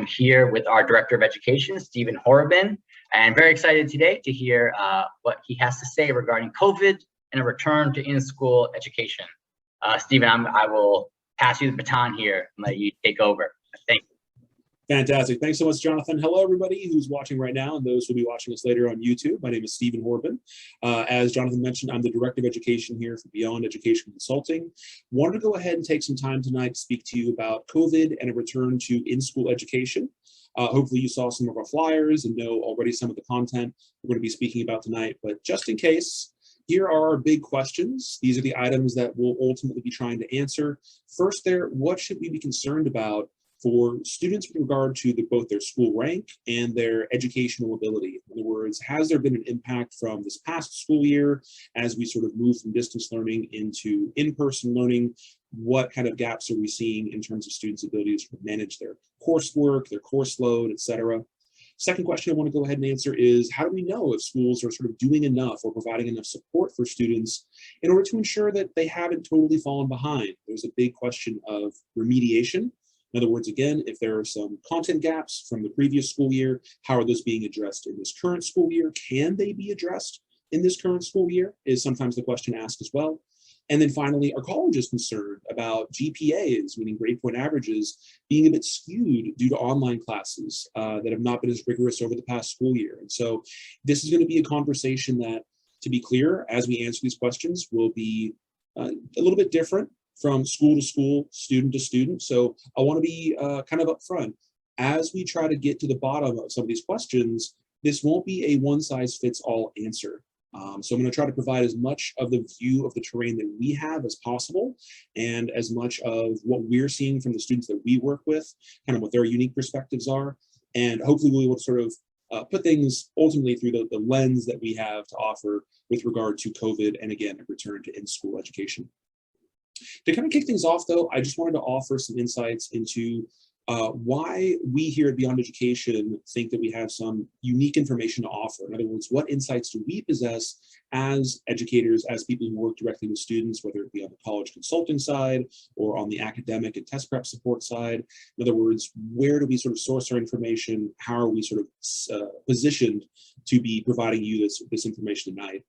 I'm here with our Director of Education, Stephen Horabin, and very excited today to hear what he has to say regarding COVID and a return to in-school education. Stephen, I will pass you the baton here and let you take over. Thank you. Fantastic. Thanks so much, Jonathan. Hello, everybody who's watching right now and those who will be watching us later on YouTube. My name is Stephen Horabin. As Jonathan mentioned, I'm the Director of Education here for Beyond Education Consulting. Wanted to go ahead and take some time tonight to speak to you about COVID and a return to in-school education. Hopefully you saw some of our flyers and know already some of the content we're going to be speaking about tonight. But just in case, here are our big questions. These are the items that we'll ultimately be trying to answer. First there, what should we be concerned about for students with regard to both their school rank and their educational ability? In other words, has there been an impact from this past school year as we sort of move from distance learning into in-person learning? What kind of gaps are we seeing in terms of students' ability to manage their coursework, their course load, etc.? Second question I want to go ahead and answer is, how do we know if schools are sort of doing enough or providing enough support for students in order to ensure that they haven't totally fallen behind? There's a big question of remediation. In other words, again, if there are some content gaps from the previous school year, how are those being addressed in this current school year? Can they be addressed in this current school year is sometimes the question asked as well. And then finally, are colleges concerned about GPAs, meaning grade point averages, being a bit skewed due to online classes that have not been as rigorous over the past school year? And so this is going to be a conversation that, to be clear, as we answer these questions, will be a little bit different from school to school, student to student. So I want to be kind of upfront. As we try to get to the bottom of some of these questions, this won't be a one-size-fits-all answer. So I'm going to try to provide as much of the view of the terrain that we have as possible, and as much of what we're seeing from the students that we work with, kind of what their unique perspectives are. And hopefully we'll be able to sort of put things ultimately through the lens that we have to offer with regard to COVID and, again, a return to in-school education. To kind of kick things off, though, I just wanted to offer some insights into why we here at Beyond Education think that we have some unique information to offer. In other words, what insights do we possess as educators, as people who work directly with students, whether it be on the college consulting side or on the academic and test prep support side? In other words, where do we sort of source our information? How are we sort of positioned to be providing you this information tonight?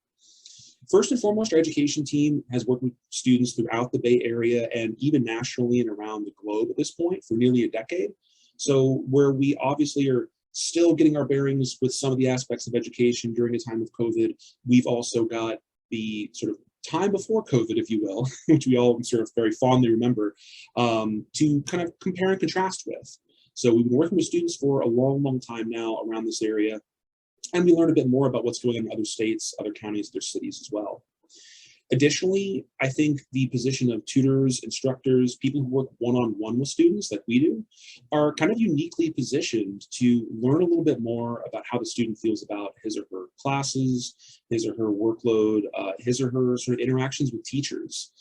First and foremost, our education team has worked with students throughout the Bay Area and even nationally and around the globe at this point for nearly a decade. So where we obviously are still getting our bearings with some of the aspects of education during a time of COVID, we've also got the sort of time before COVID, if you will, which we all sort of very fondly remember, to kind of compare and contrast with. So we've been working with students for a long, long time now around this area. And we learn a bit more about what's going on in other states, other counties, other cities as well. Additionally, I think the position of tutors, instructors, people who work one-on-one with students like we do, are kind of uniquely positioned to learn a little bit more about how the student feels about his or her classes, his or her workload, his or her sort of interactions with teachers.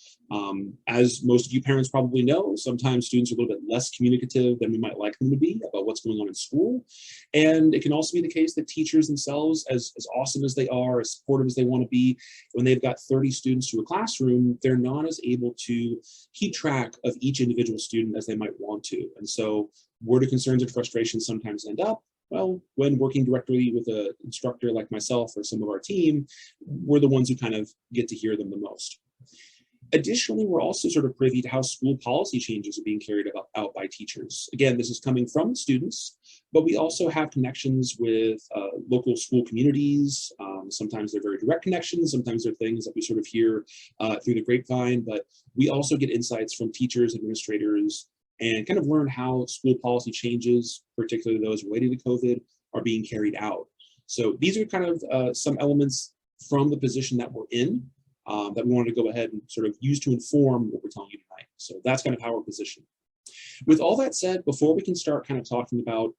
As most of you parents probably know, sometimes students are a little bit less communicative than we might like them to be about what's going on in school. And it can also be the case that teachers themselves, as awesome as they are, as supportive as they want to be, when they've got 30 students to a classroom, they're not as able to keep track of each individual student as they might want to. And so where do concerns and frustrations sometimes end up? Well, when working directly with an instructor like myself or some of our team, we're the ones who kind of get to hear them the most. Additionally, we're also sort of privy to how school policy changes are being carried out by teachers. Again, this is coming from students, but we also have connections with local school communities. Sometimes they're very direct connections, sometimes they're things that we sort of hear through the grapevine, but we also get insights from teachers, administrators, and kind of learn how school policy changes, particularly those related to COVID, are being carried out. So these are kind of some elements from the position that we're in, that we wanted to go ahead and sort of use to inform what we're telling you tonight. So that's kind of how we're positioned. With all that said, before we can start kind of talking about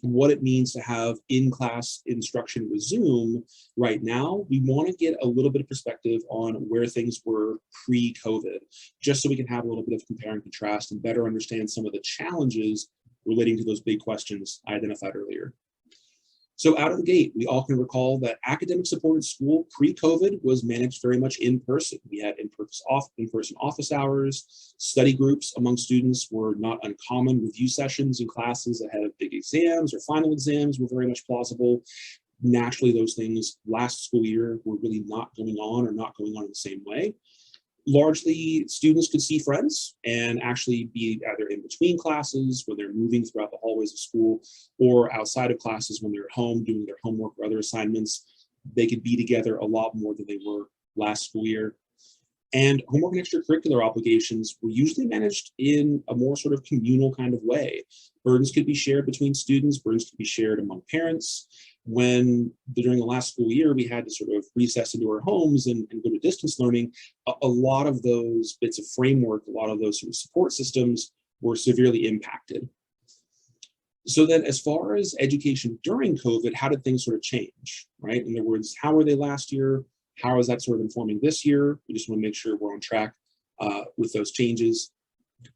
what it means to have in-class instruction resume right now, we want to get a little bit of perspective on where things were pre-COVID, just so we can have a little bit of compare and contrast and better understand some of the challenges relating to those big questions I identified earlier. So out of the gate, we all can recall that academic support at school pre-COVID was managed very much in person. We had in-person office hours, study groups among students were not uncommon, review sessions in classes ahead of big exams or final exams were very much plausible. Naturally, those things last school year were really not going on or not going on in the same way. Largely, students could see friends and actually be either in between classes when they're moving throughout the hallways of school or outside of classes when they're at home doing their homework or other assignments. They could be together a lot more than they were last school year. And homework and extracurricular obligations were usually managed in a more sort of communal kind of way. Burdens could be shared between students, burdens could be shared among parents. When during the last school year, we had to sort of recess into our homes and go to distance learning, a lot of those bits of framework, a lot of those sort of support systems were severely impacted. So then as far as education during COVID, how did things sort of change, right? In other words, how were they last year? How is that sort of informing this year? We just want to make sure we're on track with those changes.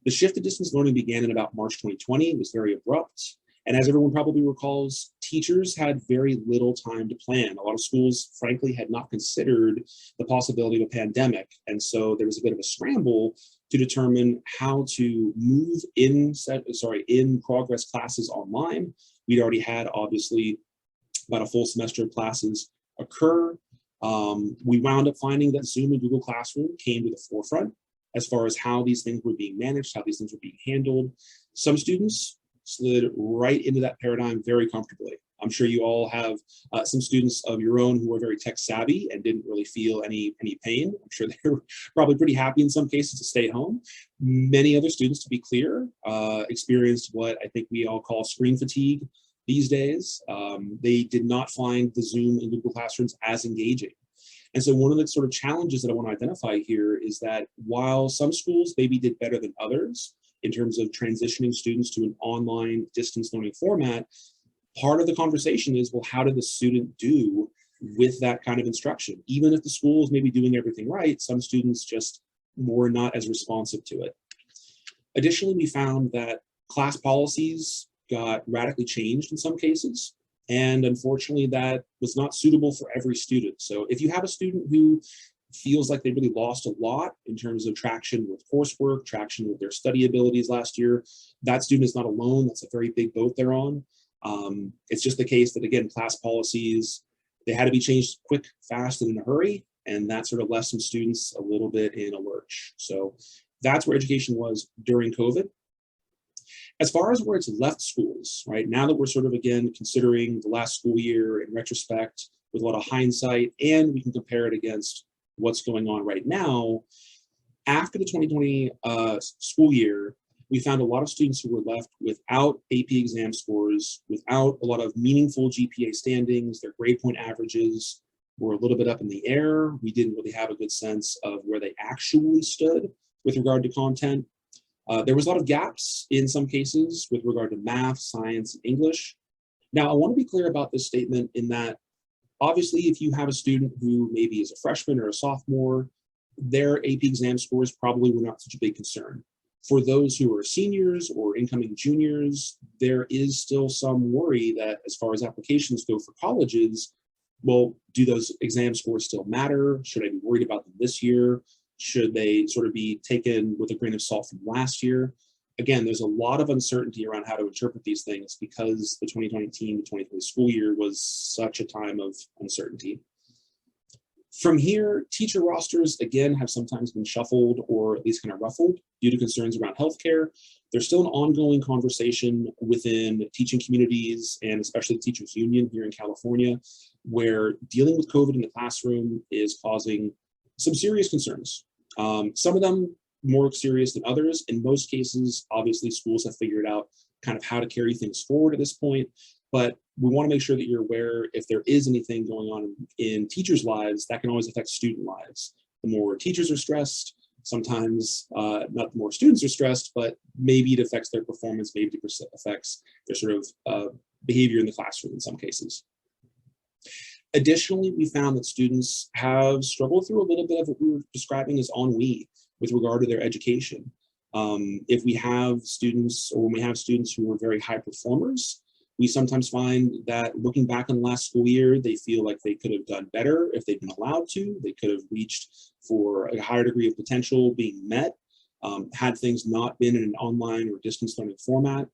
The shift to distance learning began in about March 2020. It was very abrupt. And as everyone probably recalls, teachers had very little time to plan. A lot of schools, frankly, had not considered the possibility of a pandemic. And so there was a bit of a scramble to determine how to move in progress classes online. We'd already had, obviously, about a full semester of classes occur. We wound up finding that Zoom and Google Classroom came to the forefront as far as how these things were being managed, how these things were being handled. Some students slid right into that paradigm very comfortably. I'm sure you all have some students of your own who are very tech savvy and didn't really feel any pain. I'm sure they were probably pretty happy in some cases to stay home. Many other students, to be clear, experienced what I think we all call screen fatigue these days. They did not find the Zoom and Google Classrooms as engaging. And so one of the sort of challenges that I want to identify here is that while some schools maybe did better than others in terms of transitioning students to an online distance learning format, part of the conversation is, well, how did the student do with that kind of instruction? Even if the school is maybe doing everything right, some students just were not as responsive to it. Additionally, we found that class policies got radically changed in some cases. And unfortunately, that was not suitable for every student. So if you have a student who feels like they really lost a lot in terms of traction with coursework, traction with their study abilities last year, that student is not alone. That's a very big boat they're on. It's just the case that, again, class policies, they had to be changed quick, fast, and in a hurry. And that sort of left some students a little bit in a lurch. So that's where education was during COVID. As far as where it's left schools, right, now that we're sort of, again, considering the last school year in retrospect with a lot of hindsight, and we can compare it against what's going on right now, after the 2020 school year, we found a lot of students who were left without AP exam scores, without a lot of meaningful GPA standings. Their grade point averages were a little bit up in the air. We didn't really have a good sense of where they actually stood with regard to content. There was a lot of gaps in some cases with regard to math, science, and English. Now, I want to be clear about this statement in that, obviously, if you have a student who maybe is a freshman or a sophomore, their AP exam scores probably were not such a big concern. For those who are seniors or incoming juniors, there is still some worry that as far as applications go for colleges, well, do those exam scores still matter? Should I be worried about them this year? Should they sort of be taken with a grain of salt from last year? Again, there's a lot of uncertainty around how to interpret these things because the 2019 to 2020 school year was such a time of uncertainty. From here, teacher rosters, again, have sometimes been shuffled or at least kind of ruffled due to concerns around healthcare. There's still an ongoing conversation within teaching communities and especially the teachers union here in California, where dealing with COVID in the classroom is causing some serious concerns. Some of them more serious than others. In most cases, obviously, schools have figured out kind of how to carry things forward at this point. But we want to make sure that you're aware if there is anything going on in teachers' lives, that can always affect student lives. The more teachers are stressed, sometimes not the more students are stressed, but maybe it affects their performance, maybe it affects their sort of behavior in the classroom in some cases. Additionally, we found that students have struggled through a little bit of what we were describing as ennui with regard to their education. If we have students, or when we have students who are very high performers, We sometimes find that looking back on the last school year, they feel like they could have done better if they'd been allowed to. They could have reached for a higher degree of potential being met, had things not been in an online or distance learning format.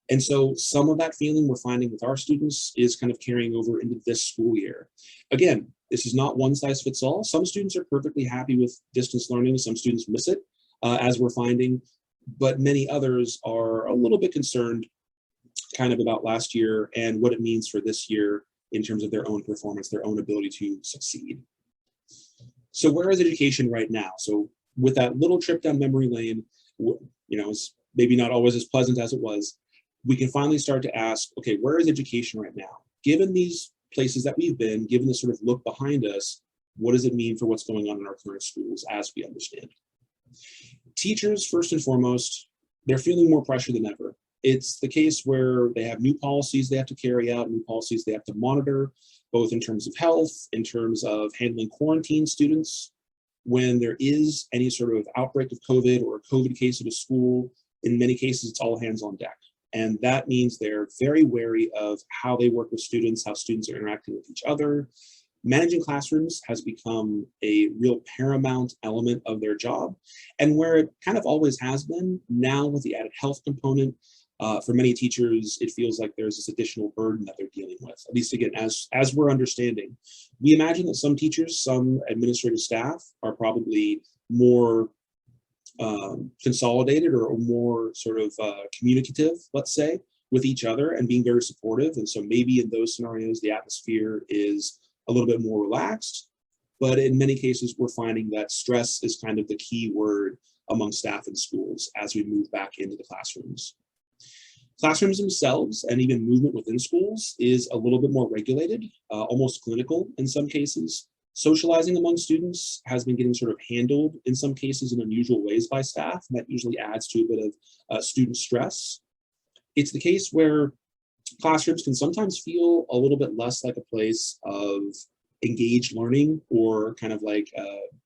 And so some of that feeling we're finding with our students is kind of carrying over into this school year. Again, this is not one size fits all. Some students are perfectly happy with distance learning. Some students miss it, as we're finding, but many others are a little bit concerned kind of about last year and what it means for this year in terms of their own performance, their own ability to succeed. So where is education right now? So with that little trip down memory lane, it's maybe not always as pleasant as it was, we can finally start to ask, okay, where is education right now? Given these places that we've been, given this sort of look behind us, what does it mean for what's going on in our current schools as we understand? Teachers, first and foremost, they're feeling more pressure than ever. It's the case where they have new policies they have to carry out, new policies they have to monitor, both in terms of health, in terms of handling quarantine students. When there is any sort of outbreak of COVID or a COVID case at a school, in many cases, it's all hands on deck. And that means they're very wary of how they work with students, how students are interacting with each other. Managing classrooms has become a real paramount element of their job. And where it kind of always has been, now with the added health component, for many teachers, it feels like there's this additional burden that they're dealing with, at least again, as we're understanding. We imagine that some teachers, some administrative staff are probably more consolidated or more sort of communicative, let's say, with each other and being very supportive. And so maybe in those scenarios, the atmosphere is a little bit more relaxed. But in many cases, we're finding that stress is kind of the key word among staff in schools as we move back into the classrooms. Classrooms themselves and even movement within schools is a little bit more regulated, almost clinical in some cases. Socializing among students has been getting sort of handled in some cases in unusual ways by staff, and that usually adds to a bit of student stress. It's the case where classrooms can sometimes feel a little bit less like a place of engaged learning or kind of like, I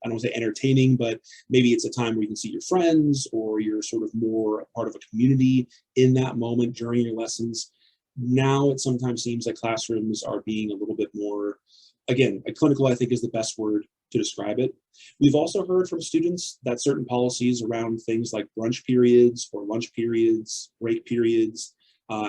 don't want to say entertaining, but maybe it's a time where you can see your friends or you're sort of more a part of a community in that moment during your lessons. Now it sometimes seems like classrooms are being a little bit more, again, clinical, I think is the best word to describe it. We've also heard from students that certain policies around things like brunch periods or lunch periods, break periods,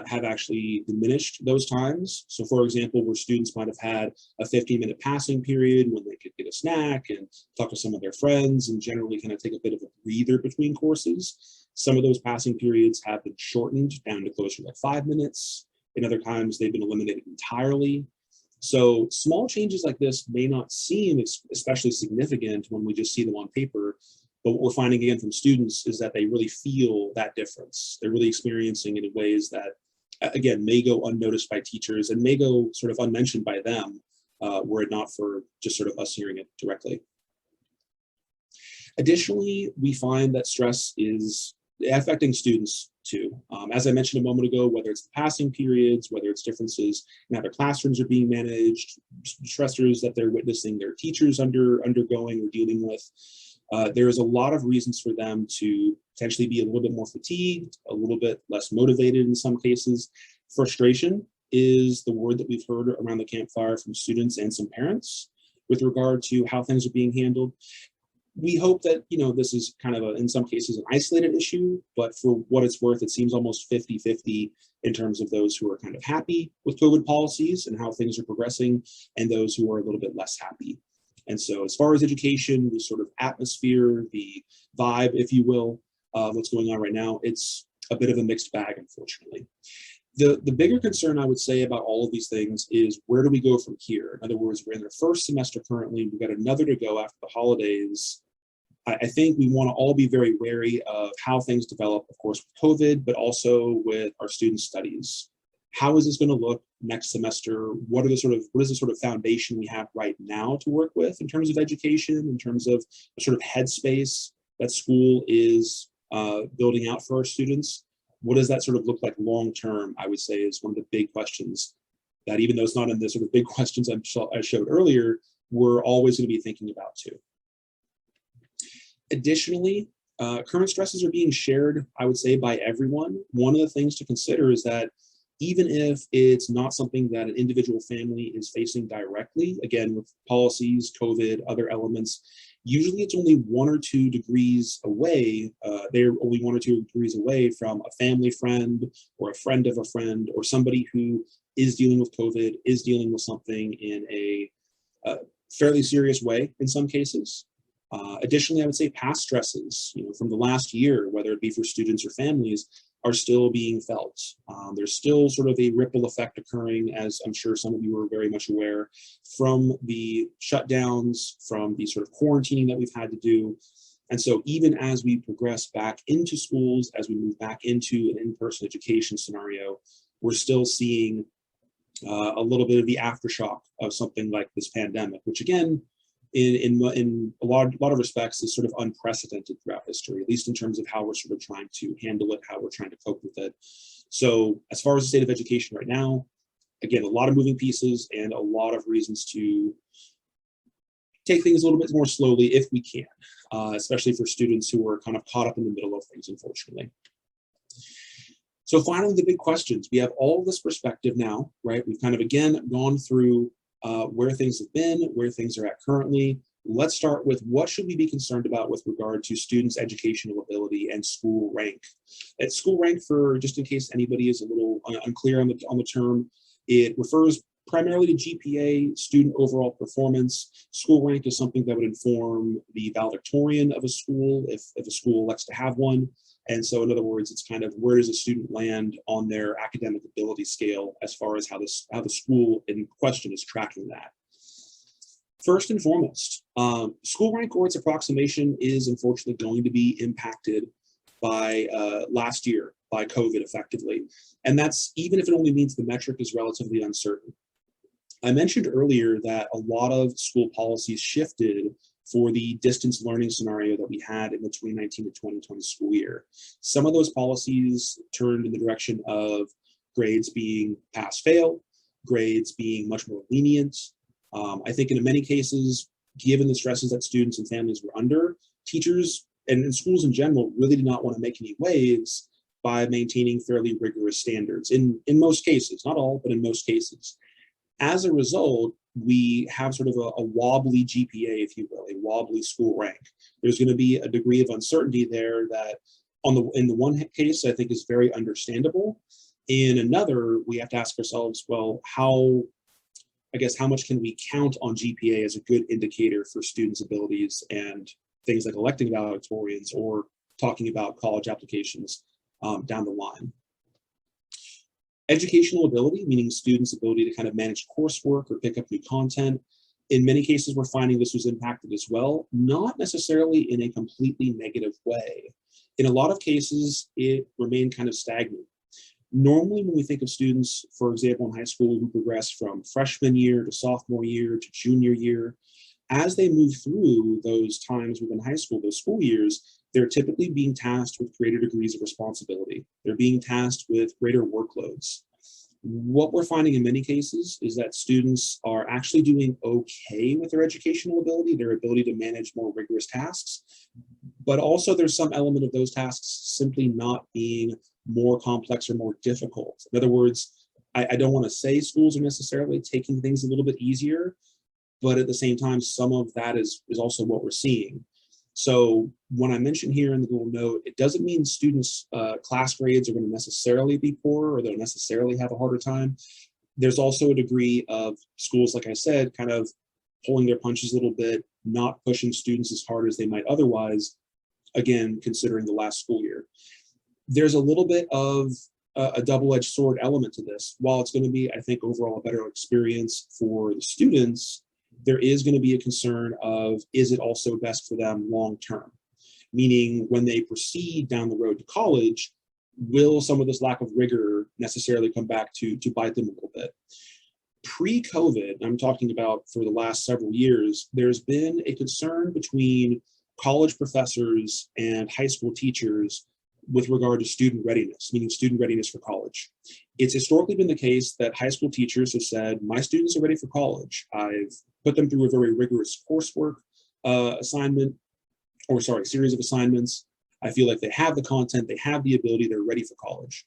have actually diminished those times. So for example, where students might have had a 15-minute passing period when they could get a snack and talk to some of their friends and generally kind of take a bit of a breather between courses, some of those passing periods have been shortened down to closer to like 5 minutes. In other times, they've been eliminated entirely. So small changes like this may not seem especially significant when we just see them on paper, but what we're finding again from students is that they really feel that difference. They're really experiencing it in ways that, again, may go unnoticed by teachers and may go sort of unmentioned by them, were it not for just sort of us hearing it directly. Additionally, we find that stress is affecting students too. As I mentioned a moment ago, whether it's the passing periods, whether it's differences in how their classrooms are being managed, stressors that they're witnessing their teachers undergoing or dealing with, there's a lot of reasons for them to potentially be a little bit more fatigued, a little bit less motivated in some cases. Frustration is the word that we've heard around the campfire from students and some parents with regard to how things are being handled. We hope that, this is kind of, in some cases, an isolated issue, but for what it's worth, it seems almost 50-50 in terms of those who are kind of happy with COVID policies and how things are progressing and those who are a little bit less happy. And so as far as education, the sort of atmosphere, the vibe, if you will, of what's going on right now, it's a bit of a mixed bag, unfortunately. The bigger concern I would say about all of these things is where do we go from here? In other words, we're in the first semester currently, we've got another to go after the holidays. I think we want to all be very wary of how things develop, of course, with COVID, but also with our student studies. How is this going to look next semester? What is the sort of foundation we have right now to work with in terms of education, in terms of the sort of headspace that school is building out for our students? What does that sort of look like long term? I would say is one of the big questions that, even though it's not in the sort of big questions I showed earlier, we're always going to be thinking about too. Additionally, current stresses are being shared, I would say, by everyone. One of the things to consider is that even if it's not something that an individual family is facing directly, again, with policies, COVID, other elements, usually it's only 1 or 2 degrees away. They're only 1 or 2 degrees away from a family friend or a friend of a friend or somebody who is dealing with COVID, is dealing with something in a fairly serious way in some cases. Additionally, I would say past stresses, from the last year, whether it be for students or families, are still being felt. There's still sort of a ripple effect occurring, as I'm sure some of you are very much aware, from the shutdowns, from the sort of quarantining that we've had to do. And so even as we progress back into schools, as we move back into an in-person education scenario, we're still seeing a little bit of the aftershock of something like this pandemic, which again, in a lot of respects is sort of unprecedented throughout history, at least in terms of how we're sort of trying to handle it, how we're trying to cope with it. So as far as the state of education right now, again, a lot of moving pieces and a lot of reasons to take things a little bit more slowly if we can, especially for students who are kind of caught up in the middle of things, unfortunately. So finally, the big questions. We have all this perspective now, right? We've kind of, again, gone through where things have been, where things are at currently. Let's start with what should we be concerned about with regard to students' educational ability and school rank. At school rank, for just in case anybody is a little unclear on the term, it refers primarily to GPA, student overall performance. School rank is something that would inform the valedictorian of a school if a school elects to have one. And so in other words, it's kind of where does a student land on their academic ability scale as far as how the school in question is tracking that. First and foremost, school rank or its approximation is unfortunately going to be impacted by last year, by COVID effectively. And that's even if it only means the metric is relatively uncertain. I mentioned earlier that a lot of school policies shifted for the distance learning scenario that we had in the 2019 to 2020 school year. Some of those policies turned in the direction of grades being pass-fail, grades being much more lenient. I think in many cases, given the stresses that students and families were under, teachers and schools in general really did not want to make any waves by maintaining fairly rigorous standards in most cases, not all, but in most cases. As a result, we have sort of a wobbly GPA, if you will, a wobbly school rank. There's going to be a degree of uncertainty there that in the one case, I think is very understandable. In another, we have to ask ourselves, well, how much can we count on GPA as a good indicator for students' abilities and things like electing valedictorians or talking about college applications down the line. Educational ability, meaning students' ability to kind of manage coursework or pick up new content. In many cases, we're finding this was impacted as well, not necessarily in a completely negative way. In a lot of cases, it remained kind of stagnant. Normally, when we think of students, for example, in high school who progress from freshman year to sophomore year to junior year, as they move through those times within high school, those school years, they're typically being tasked with greater degrees of responsibility. They're being tasked with greater workloads. What we're finding in many cases is that students are actually doing okay with their educational ability, their ability to manage more rigorous tasks, but also there's some element of those tasks simply not being more complex or more difficult. In other words, I don't want to say schools are necessarily taking things a little bit easier, but at the same time, some of that is also what we're seeing. So when I mention here in the Google Note, it doesn't mean students' class grades are going to necessarily be poorer or they'll necessarily have a harder time. There's also a degree of schools, like I said, kind of pulling their punches a little bit, not pushing students as hard as they might otherwise, again, considering the last school year. There's a little bit of a double-edged sword element to this. While it's going to be, I think, overall a better experience for the students, there is going to be a concern of, is it also best for them long-term? Meaning when they proceed down the road to college, will some of this lack of rigor necessarily come back to bite them a little bit? Pre-COVID, I'm talking about for the last several years, there's been a concern between college professors and high school teachers with regard to student readiness, meaning student readiness for college. It's historically been the case that high school teachers have said, my students are ready for college. I've put them through a very rigorous coursework series of assignments. I feel like they have the content, they have the ability, they're ready for college.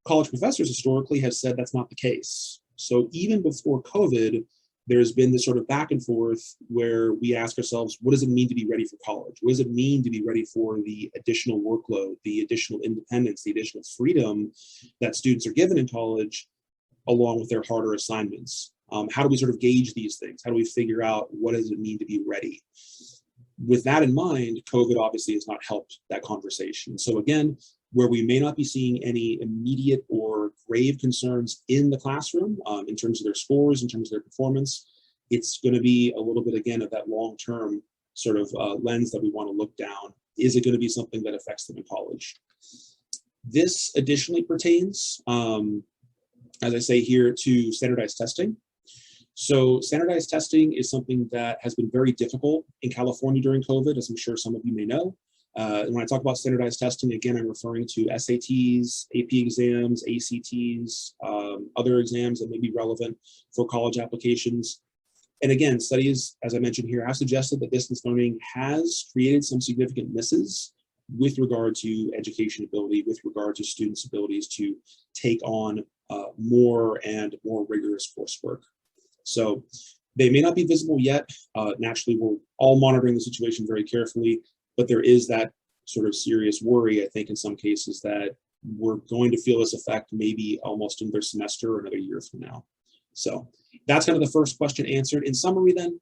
college professors historically have said that's not the case. So even before COVID, there's been this sort of back and forth where we ask ourselves, what does it mean to be ready for college? What does it mean to be ready for the additional workload, the additional independence, the additional freedom that students are given in college, along with their harder assignments? How do we sort of gauge these things? How do we figure out what does it mean to be ready? With that in mind, COVID obviously has not helped that conversation. So again, where we may not be seeing any immediate or grave concerns in the classroom in terms of their scores, in terms of their performance, it's going to be a little bit, again, of that long-term sort of lens that we want to look down. Is it going to be something that affects them in college? This additionally pertains, as I say here, to standardized testing. So standardized testing is something that has been very difficult in California during COVID, as I'm sure some of you may know. And when I talk about standardized testing, again, I'm referring to SATs, AP exams, ACTs, other exams that may be relevant for college applications. And again, studies, as I mentioned here, have suggested that distance learning has created some significant misses with regard to education ability, with regard to students' abilities to take on more and more rigorous coursework. So they may not be visible yet. Naturally, we're all monitoring the situation very carefully, but there is that sort of serious worry, I think, in some cases that we're going to feel this effect maybe almost another semester or another year from now. So that's kind of the first question answered. In summary then,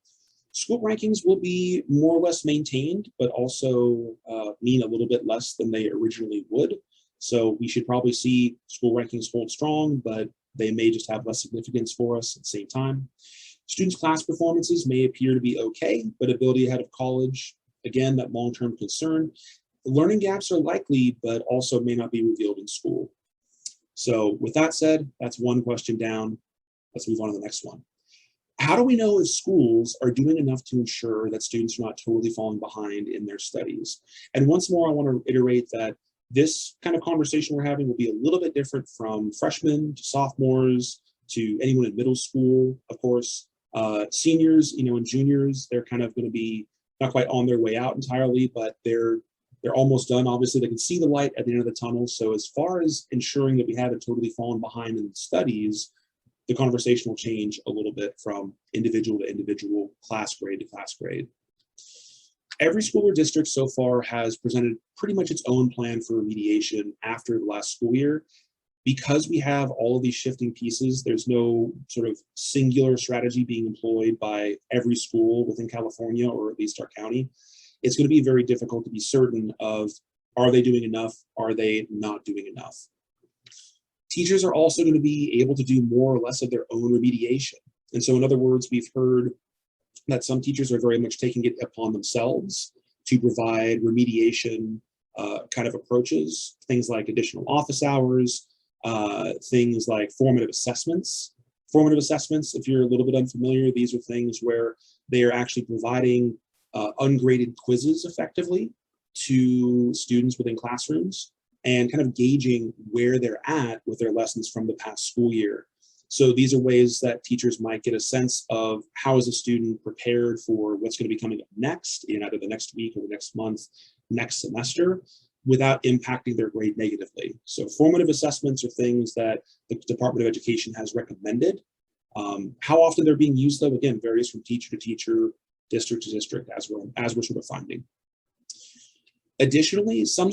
school rankings will be more or less maintained, but also mean a little bit less than they originally would. So we should probably see school rankings hold strong, but they may just have less significance for us at the same time. Students' class performances may appear to be okay, but ability ahead of college, again, that long-term concern. Learning gaps are likely, but also may not be revealed in school. So with that said, that's one question down. Let's move on to the next one. How do we know if schools are doing enough to ensure that students are not totally falling behind in their studies? And once more, I want to reiterate that this kind of conversation we're having will be a little bit different from freshmen to sophomores to anyone in middle school, of course. Seniors, and juniors, they're kind of going to be not quite on their way out entirely, but they're almost done. Obviously, they can see the light at the end of the tunnel. So as far as ensuring that we haven't totally fallen behind in studies, the conversation will change a little bit from individual to individual, class grade to class grade. Every school or district so far has presented pretty much its own plan for remediation after the last school year. Because we have all of these shifting pieces, there's no sort of singular strategy being employed by every school within California, or at least our county. It's going to be very difficult to be certain of, are they doing enough? Are they not doing enough? Teachers are also going to be able to do more or less of their own remediation. And so in other words, we've heard that some teachers are very much taking it upon themselves to provide remediation kind of approaches, things like additional office hours, things like formative assessments. Formative assessments, if you're a little bit unfamiliar, these are things where they are actually providing ungraded quizzes effectively to students within classrooms and kind of gauging where they're at with their lessons from the past school year. So these are ways that teachers might get a sense of how is a student prepared for what's going to be coming up next in either the next week or the next month, next semester, without impacting their grade negatively. So formative assessments are things that the Department of Education has recommended. How often they're being used, though, again, varies from teacher to teacher, district to district, as we're sort of finding. Additionally, some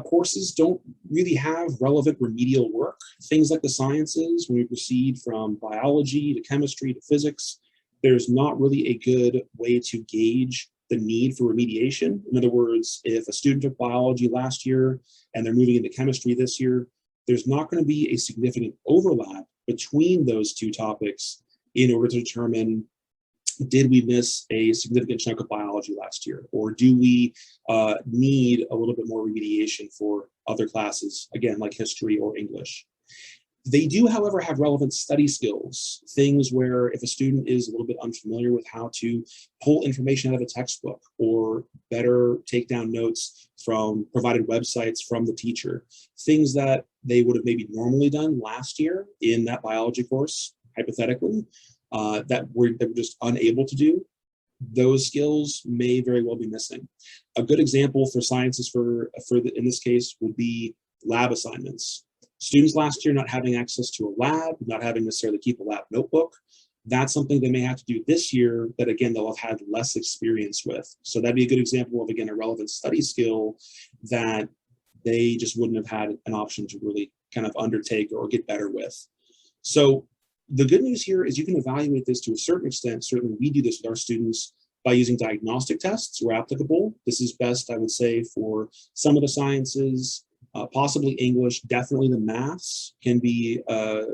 courses don't really have relevant remedial work. Things like the sciences, when we proceed from biology to chemistry to physics, there's not really a good way to gauge the need for remediation. In other words, if a student took biology last year and they're moving into chemistry this year, there's not going to be a significant overlap between those two topics in order to determine, did we miss a significant chunk of biology last year? Or do we need a little bit more remediation for other classes, again, like history or English? They do, however, have relevant study skills, things where if a student is a little bit unfamiliar with how to pull information out of a textbook or better take down notes from provided websites from the teacher, things that they would have maybe normally done last year in that biology course, hypothetically, that we're just unable to do, those skills may very well be missing. A good example for sciences in this case would be lab assignments. Students last year not having access to a lab, not having necessarily keep a lab notebook, that's something they may have to do this year that, again, they'll have had less experience with. So that'd be a good example of, again, a relevant study skill that they just wouldn't have had an option to really kind of undertake or get better with. So the good news here is you can evaluate this to a certain extent. Certainly we do this with our students by using diagnostic tests where applicable. This is best, I would say, for some of the sciences, possibly English. Definitely the maths can be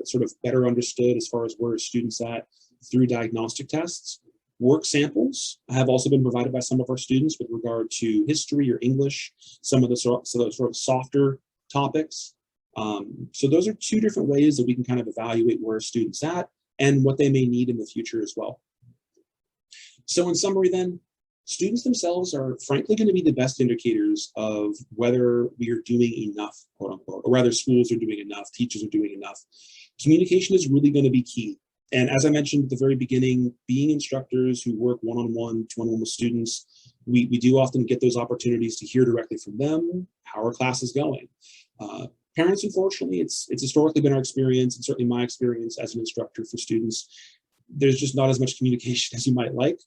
sort of better understood as far as where a student's at through diagnostic tests. Work samples have also been provided by some of our students with regard to history or English, some of the sort of softer topics. So those are two different ways that we can kind of evaluate where a student's at and what they may need in the future as well. So in summary then, students themselves are frankly going to be the best indicators of whether we are doing enough, quote unquote, or rather schools are doing enough, teachers are doing enough. Communication is really going to be key. And as I mentioned at the very beginning, being instructors who work one-on-one with students, we do often get those opportunities to hear directly from them how our class is going. Parents, unfortunately, it's historically been our experience, and certainly my experience as an instructor for students, there's just not as much communication as you might like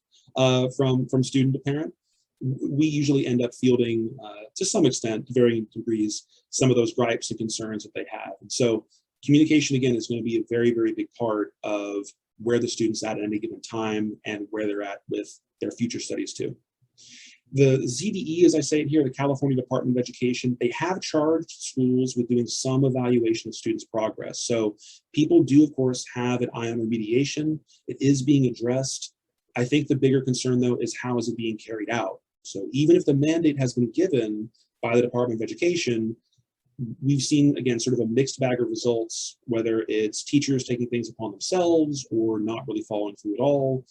from student to parent. We usually end up fielding, to some extent, to varying degrees, some of those gripes and concerns that they have. And so communication, again, is going to be a very, very big part of where the student's at any given time and where they're at with their future studies too. The ZDE, as I say it here, the California Department of Education, they have charged schools with doing some evaluation of students' progress. So people do, of course, have an eye on remediation. It is being addressed. I think the bigger concern, though, is how is it being carried out? So even if the mandate has been given by the Department of Education, we've seen, again, sort of a mixed bag of results, whether it's teachers taking things upon themselves or not really following through at all,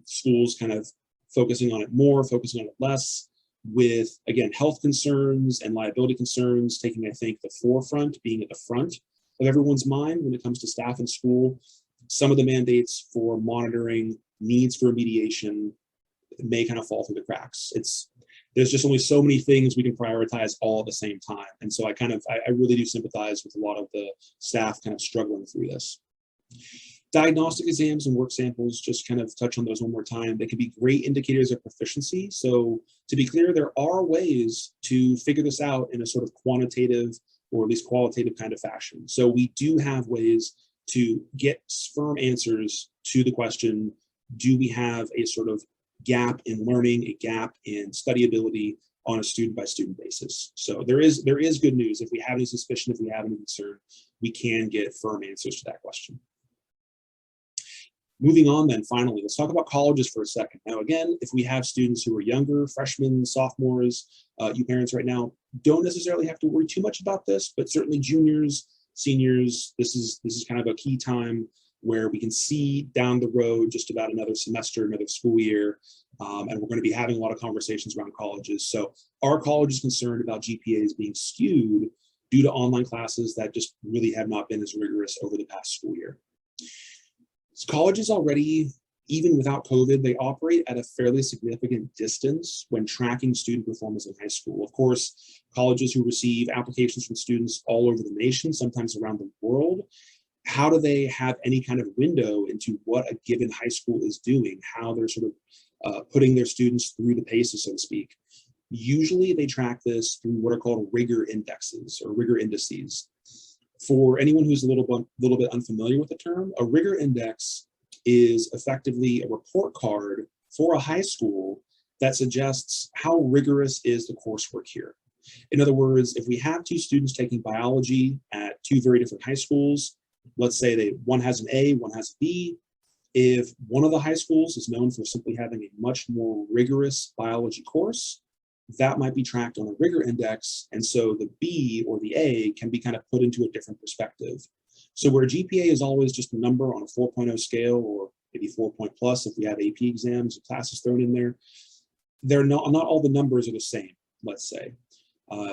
schools kind of focusing on it more, focusing on it less, with, again, health concerns and liability concerns taking, I think, the forefront, being at the front of everyone's mind when it comes to staff in school. Some of the mandates for monitoring, needs for remediation may kind of fall through the cracks. There's just only so many things we can prioritize all at the same time. And so I really do sympathize with a lot of the staff kind of struggling through this. Diagnostic exams and work samples, just kind of touch on those one more time. They can be great indicators of proficiency. So to be clear, there are ways to figure this out in a sort of quantitative or at least qualitative kind of fashion. So we do have ways to get firm answers to the question, do we have a sort of gap in learning, a gap in study ability on a student by student basis? So there is good news. If we have any suspicion, if we have any concern, we can get firm answers to that question. Moving on then, finally, let's talk about colleges for a second. Now, again, if we have students who are younger, freshmen, sophomores, you parents right now don't necessarily have to worry too much about this, but certainly juniors, seniors, this is kind of a key time where we can see down the road just about another semester, another school year, and we're going to be having a lot of conversations around colleges. So our college is concerned about GPAs being skewed due to online classes that just really have not been as rigorous over the past school year. So colleges already, even without COVID, they operate at a fairly significant distance when tracking student performance in high school. Of course, colleges who receive applications from students all over the nation, sometimes around the world, how do they have any kind of window into what a given high school is doing, how they're sort of putting their students through the paces, so to speak? Usually they track this through what are called rigor indexes or rigor indices. For anyone who's a little bit unfamiliar with the term, a rigor index is effectively a report card for a high school that suggests how rigorous is the coursework here. In other words, if we have two students taking biology at two very different high schools, let's say one has an A, one has a B. If one of the high schools is known for simply having a much more rigorous biology course, that might be tracked on a rigor index. And so the B or the A can be kind of put into a different perspective. So where GPA is always just a number on a 4.0 scale, or maybe 4 plus if we have AP exams or classes thrown in there, not all the numbers are the same, let's say.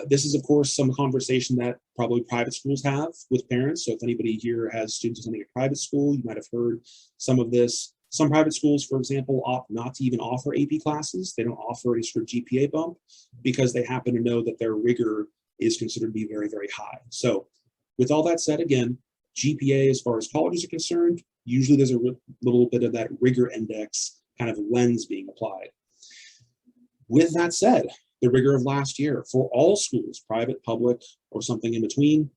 This is, of course, some conversation that probably private schools have with parents. So if anybody here has students attending a private school, you might have heard some of this. Some private schools, for example, opt not to even offer AP classes. They don't offer any sort of GPA bump because they happen to know that their rigor is considered to be very, very high. So With all that said, again, GPA, as far as colleges are concerned, usually there's a little bit of that rigor index kind of lens being applied. With that said, the rigor of last year for all schools, private, public, or something in between,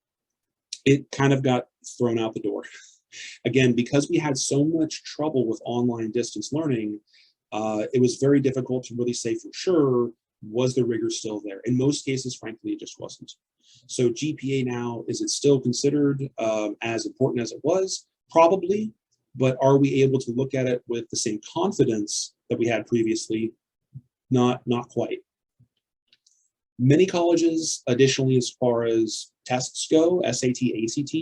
it kind of got thrown out the door. Again, because we had so much trouble with online distance learning, it was very difficult to really say for sure, was the rigor still there? In most cases, frankly, it just wasn't. So GPA now, is it still considered as important as it was? Probably, but are we able to look at it with the same confidence that we had previously? Not quite. Many colleges, additionally, as far as tests go, SAT, ACT,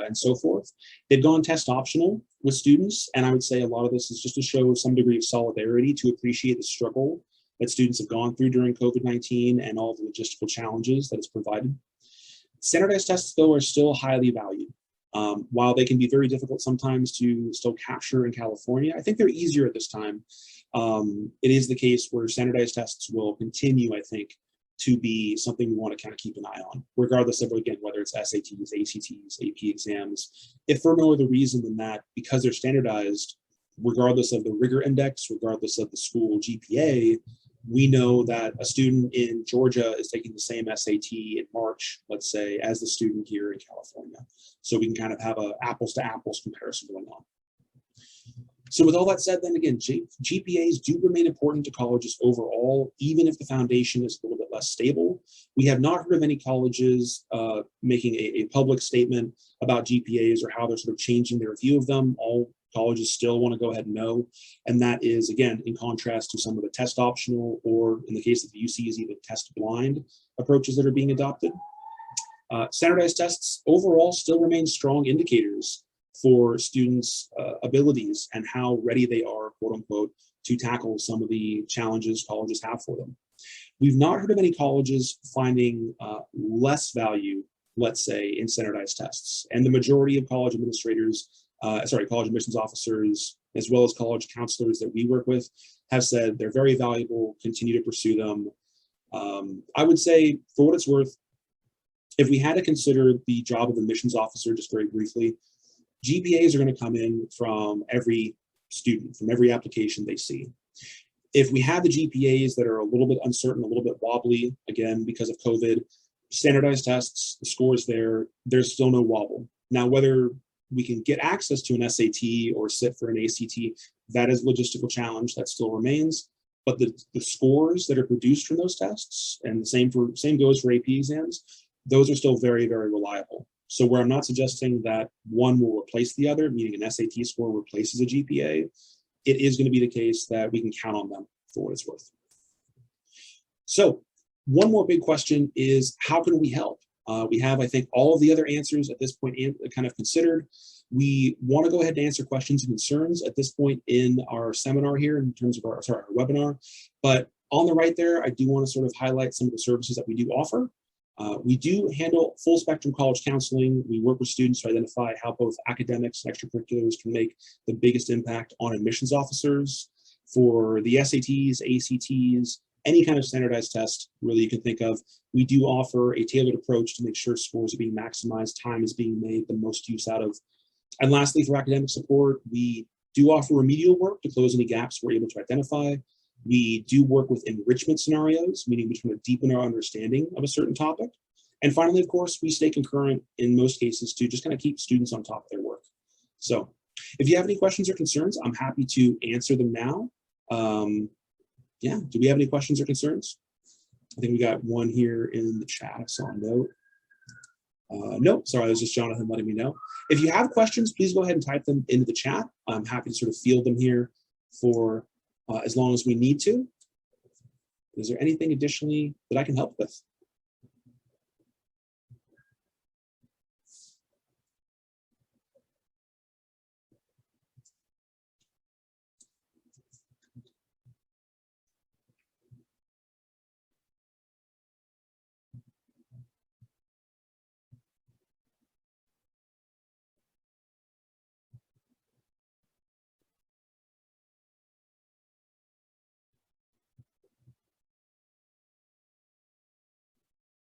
and so forth, they've gone test optional with students. And I would say a lot of this is just to show some degree of solidarity, to appreciate the struggle that students have gone through during COVID-19 and all the logistical challenges that it's provided. Standardized tests, though, are still highly valued. While they can be very difficult sometimes to still capture in California, I think they're easier at this time. It is the case where standardized tests will continue, I think, to be something we want to kind of keep an eye on, regardless of, again, whether it's SATs, ACTs, AP exams. If for no other reason than that, because they're standardized, regardless of the rigor index, regardless of the school GPA, we know that a student in Georgia is taking the same SAT in March, let's say, as the student here in California. So we can kind of have a apples to apples comparison going on. So with all that said, then again, GPAs do remain important to colleges overall, even if the foundation is a little bit less stable. We have not heard of any colleges making a public statement about GPAs or how they're sort of changing their view of them. All colleges still want to go ahead and know. And that is, again, in contrast to some of the test optional, or in the case of the UCs, even test blind approaches that are being adopted. Standardized tests overall still remain strong indicators for students' abilities and how ready they are, quote unquote, to tackle some of the challenges colleges have for them. We've not heard of any colleges finding less value, let's say, in standardized tests. And the majority of college administrators, college admissions officers, as well as college counselors that we work with, have said they're very valuable, continue to pursue them. I would say, for what it's worth, if we had to consider the job of admissions officer, just very briefly, GPAs are going to come in from every student, from every application they see. If we have the GPAs that are a little bit uncertain, a little bit wobbly, again, because of COVID, standardized tests, the scores there, there's still no wobble. Now, whether we can get access to an SAT or sit for an ACT, that is a logistical challenge that still remains. But the scores that are produced from those tests, and the same goes for AP exams, those are still very, very reliable. So where I'm not suggesting that one will replace the other, meaning an SAT score replaces a GPA, it is going to be the case that we can count on them for what it's worth. So one more big question is, how can we help? We have, I think, all of the other answers at this point kind of considered. We want to go ahead and answer questions and concerns at this point in our seminar here in terms of our webinar. But on the right there, I do want to sort of highlight some of the services that we do offer. We do handle full spectrum college counseling. We work with students to identify how both academics and extracurriculars can make the biggest impact on admissions officers. For the SATs, ACTs, any kind of standardized test really you can think of, we do offer a tailored approach to make sure scores are being maximized, time is being made the most use out of. And lastly, for academic support, we do offer remedial work to close any gaps we're able to identify. We do work with enrichment scenarios, meaning we try to deepen our understanding of a certain topic. And finally, of course, we stay concurrent in most cases to just kind of keep students on top of their work. So if you have any questions or concerns, I'm happy to answer them now. Yeah, do we have any questions or concerns? I think we got one here in the chat. I saw a note. Nope, sorry, it was just Jonathan letting me know. If you have questions, please go ahead and type them into the chat. I'm happy to sort of field them here for as long as we need to. Is there anything additionally that I can help with?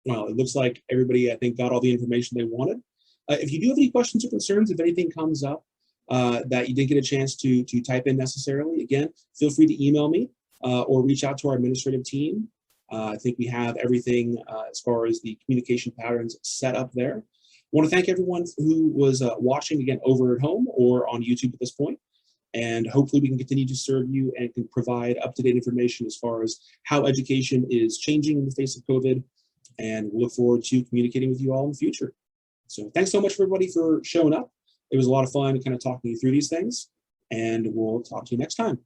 Well, it looks like everybody, I think, got all the information they wanted. If you do have any questions or concerns, if anything comes up that you didn't get a chance to type in necessarily, again, feel free to email me or reach out to our administrative team. I think we have everything as far as the communication patterns set up there. I want to thank everyone who was watching, again, over at home or on YouTube at this point. And hopefully we can continue to serve you and can provide up-to-date information as far as how education is changing in the face of COVID. And we'll look forward to communicating with you all in the future. So thanks so much, everybody, for showing up. It was a lot of fun kind of talking you through these things. And we'll talk to you next time.